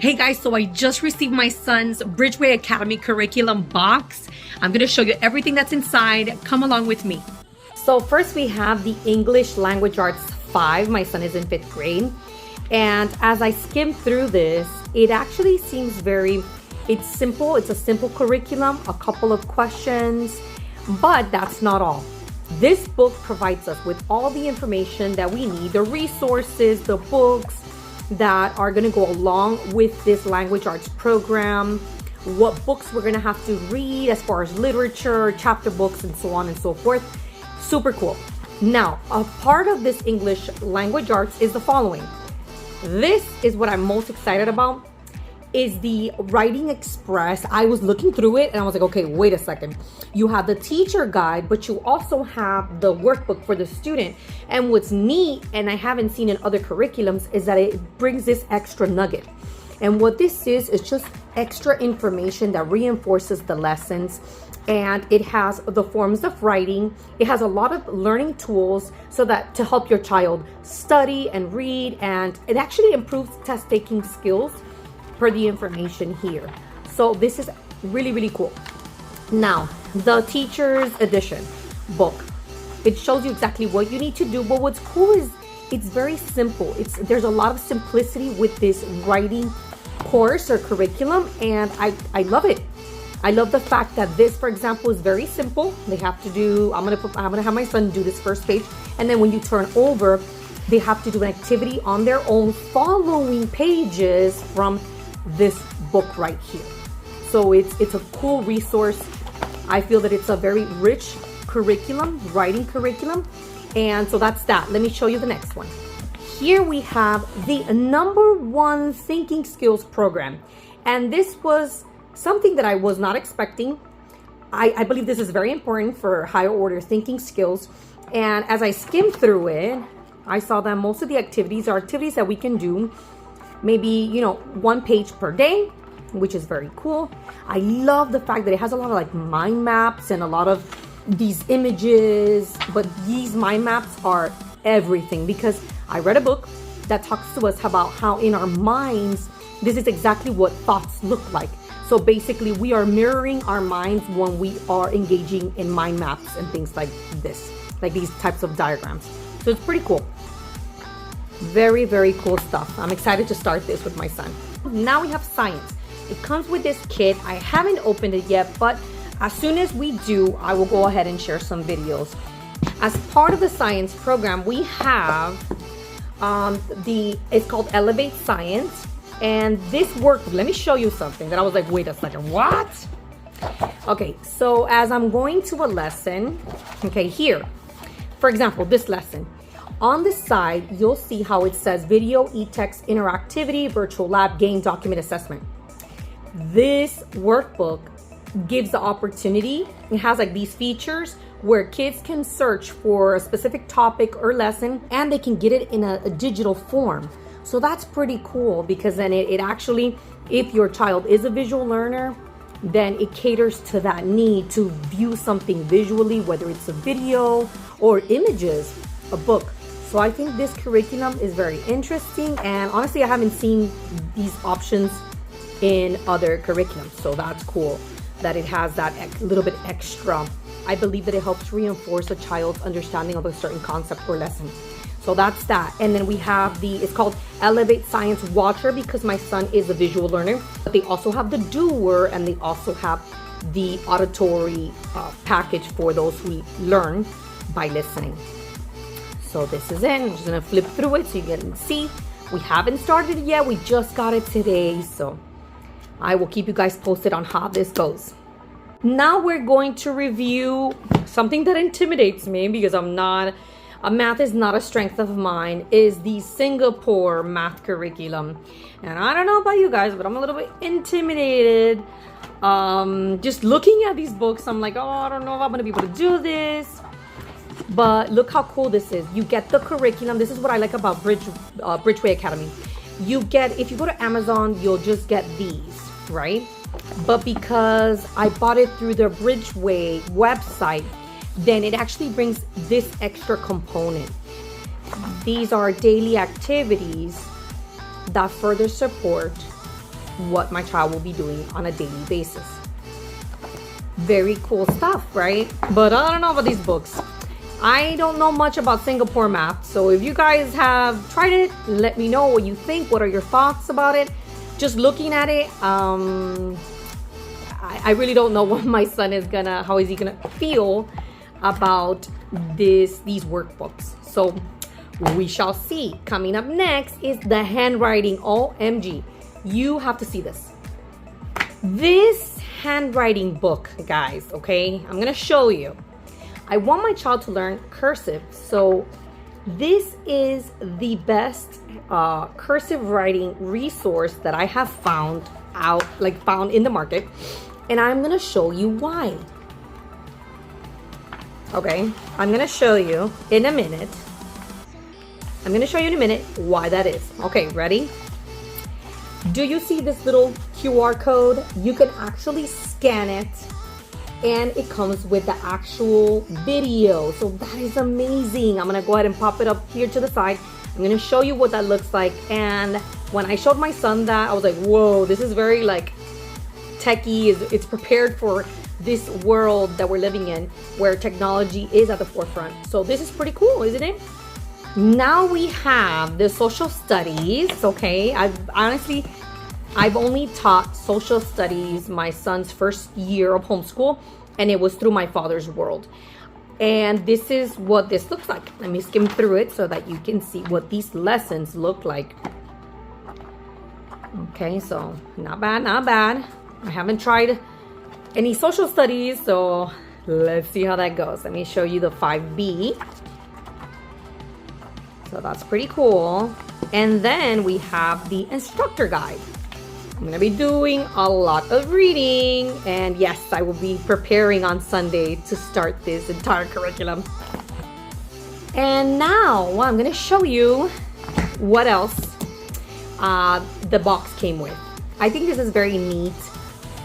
Hey guys, so I just received my son's Bridgeway Academy curriculum box. I'm going to show you everything that's inside. Come along with me. So first we have the English Language Arts 5. My son is in 5th grade. And as I skim through this, it actually seems it's simple. It's a simple curriculum, a couple of questions, but that's not all. This book provides us with all the information that we need, the resources, the books that are going to go along with this language arts program, what books we're going to have to read as far as literature, chapter books, and so on and so forth. Super cool. Now, a part of this English language arts is the following. This is what I'm most excited about, is the Writing Express. I was looking through it and I was like, okay, wait a second. You have the teacher guide, but you also have the workbook for the student. And what's neat, and I haven't seen in other curriculums, is that it brings this extra nugget. And what this is just extra information that reinforces the lessons. And it has the forms of writing. It has a lot of learning tools so that to help your child study and read. And it actually improves test taking skills per the information here. So this is really, really cool. Now, the teacher's edition book, it shows you exactly what you need to do, but what's cool is it's very simple. There's a lot of simplicity with this writing course or curriculum, and I love it. I love the fact that this, for example, is very simple. They have to do, I'm gonna have my son do this first page, and then when you turn over, they have to do an activity on their own following pages from this book right here. So it's a cool resource. I feel that it's a very rich curriculum, writing curriculum. And so that's that. Let me show you the next one. Here we have the #1 thinking skills program. And this was something that I was not expecting. I believe this is very important for higher order thinking skills. And as I skimmed through it, I saw that most of the activities are activities that we can do maybe, 1 page per day, which is very cool. I love the fact that it has a lot of mind maps and a lot of these images, but these mind maps are everything, because I read a book that talks to us about how in our minds, this is exactly what thoughts look like. So basically we are mirroring our minds when we are engaging in mind maps and things like this, like these types of diagrams. So it's pretty cool. Very, very cool stuff. I'm excited to start this with my son. Now we have science. It comes with this kit. I haven't opened it yet, but as soon as we do, I will go ahead and share some videos. As part of the science program, we have it's called Elevate Science. And this workbook, let me show you something that I was like, wait a second, what? Okay, so as I'm going to a lesson, okay, here, for example, this lesson, on the side, you'll see how it says video, e-text, interactivity, virtual lab, game, document assessment. This workbook gives the opportunity. It has these features where kids can search for a specific topic or lesson, and they can get it in a digital form. So that's pretty cool, because then it actually, if your child is a visual learner, then it caters to that need to view something visually, whether it's a video or images, a book. So I think this curriculum is very interesting, and honestly, I haven't seen these options in other curriculums. So that's cool that it has that little bit extra. I believe that it helps reinforce a child's understanding of a certain concept or lesson. So that's that. And then we have it's called Elevate Science Watcher, because my son is a visual learner. But they also have the doer, and they also have the auditory package for those who learn by listening. So this is it. I'm just gonna flip through it so you can see. We haven't started it yet. We just got it today. So I will keep you guys posted on how this goes. Now we're going to review something that intimidates me, because math is not a strength of mine, is the Singapore math curriculum. And I don't know about you guys, but I'm a little bit intimidated. Just looking at these books, I'm like, oh, I don't know if I'm gonna be able to do this. But look how cool this is. You get the curriculum. This is what I like about Bridgeway Academy. If you go to Amazon, you'll just get these, right? But because I bought it through the Bridgeway website, then it actually brings this extra component. These are daily activities that further support what my child will be doing on a daily basis. Very cool stuff, right? But I don't know about these books. I don't know much about Singapore math, so if you guys have tried it, let me know what you think. What are your thoughts about it? Just looking at it, I really don't know what my son is how is he gonna feel about these workbooks. So we shall see. Coming up next is the handwriting. OMG, you have to see this. This handwriting book, guys, okay? I'm gonna show you. I want my child to learn cursive, so this is the best cursive writing resource that I have found in the market, and I'm gonna show you why. Okay, I'm gonna show you in a minute. Why that is. Okay, ready? Do you see this little QR code? You can actually scan it, and it comes with the actual video. So that is amazing. I'm gonna go ahead and pop it up here to the side. I'm gonna show you what that looks like. And when I showed my son that, I was like, whoa, this is very like techie. It's prepared for this world that we're living in where technology is at the forefront. So this is pretty cool, isn't it? Now we have the social studies, okay? I've only taught social studies my son's first year of homeschool, and it was through My Father's World. And this is what this looks like. Let me skim through it so that you can see what these lessons look like. Okay, so not bad, not bad. I haven't tried any social studies, so let's see how that goes. Let me show you the 5B. So that's pretty cool. And then we have the instructor guide. I'm gonna be doing a lot of reading, and yes, I will be preparing on Sunday to start this entire curriculum. And now I'm gonna show you what else the box came with. I think this is very neat.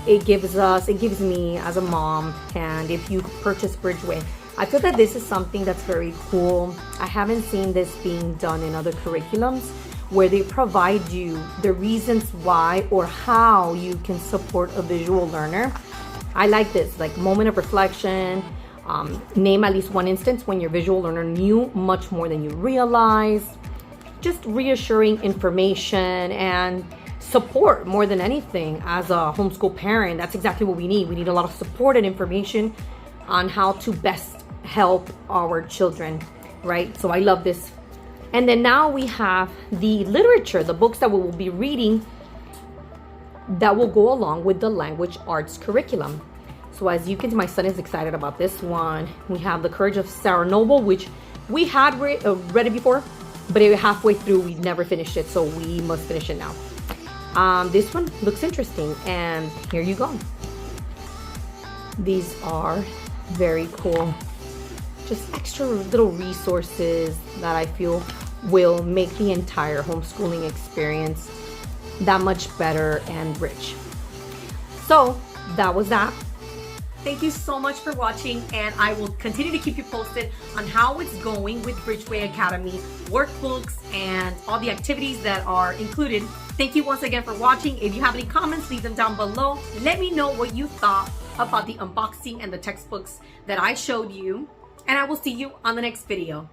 It gives me as a mom, and if you purchase Bridgeway, I feel that this is something that's very cool. I haven't seen this being done in other curriculums where they provide you the reasons why or how you can support a visual learner. I like this, like moment of reflection, name at least one instance when your visual learner knew much more than you realized, just reassuring information and support more than anything. As a homeschool parent, that's exactly what we need. We need a lot of support and information on how to best help our children, right? So I love this. And then now we have the literature, the books that we will be reading that will go along with the language arts curriculum. So as you can see, my son is excited about this one. We have The Courage of Sarah Noble, which we had read it before, but halfway through we never finished it, so we must finish it now. This one looks interesting, and here you go. These are very cool. Just extra little resources that I feel will make the entire homeschooling experience that much better and rich. So that was that. Thank you so much for watching, and I will continue to keep you posted on how it's going with Bridgeway Academy workbooks and all the activities that are included. Thank you once again for watching. If you have any comments, leave them down below. Let me know what you thought about the unboxing and the textbooks that I showed you, and I will see you on the next video.